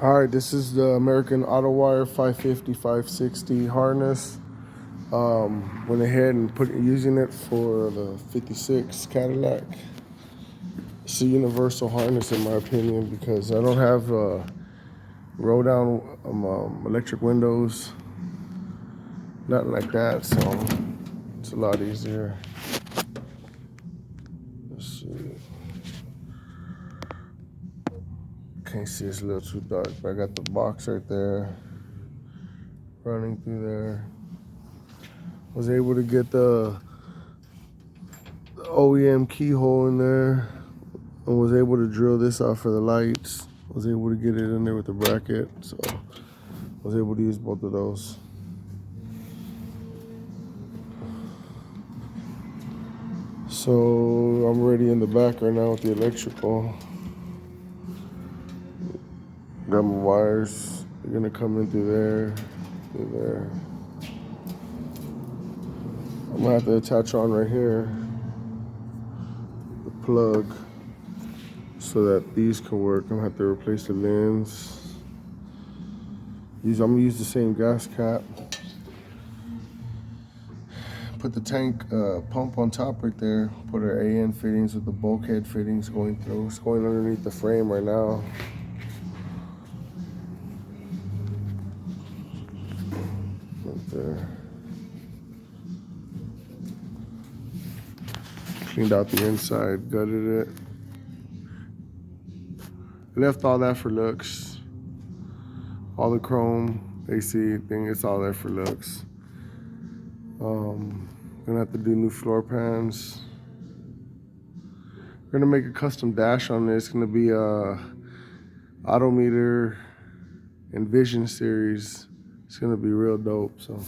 All right, this is the American Auto Wire 550, 560 harness. Went ahead and using it for the 56 Cadillac. It's a universal harness in my opinion because I don't have roll down electric windows, nothing like that, so it's a lot easier. Let's see. Can't see, it's a little too dark, but I got the box right there running through there. Was able to get the OEM keyhole in there and was able to drill this out for the lights. Was able to get it in there with the bracket, so was able to use both of those. So I'm ready in the back right now with the electrical. Got my wires. They're gonna come in through there. I'm gonna have to attach on right here the plug so that these can work. I'm gonna have to replace the lens. I'm gonna use the same gas cap. Put the tank pump on top right there. Put our AN fittings with the bulkhead fittings going through. It's going underneath the frame right now. Right there. Cleaned out the inside, gutted it. Left all that for looks. All the chrome, AC thing, it's all there for looks. Gonna have to do new floor pans. We're gonna make a custom dash on this. It's gonna be a Autometer and Vision series. It's gonna be real dope, so.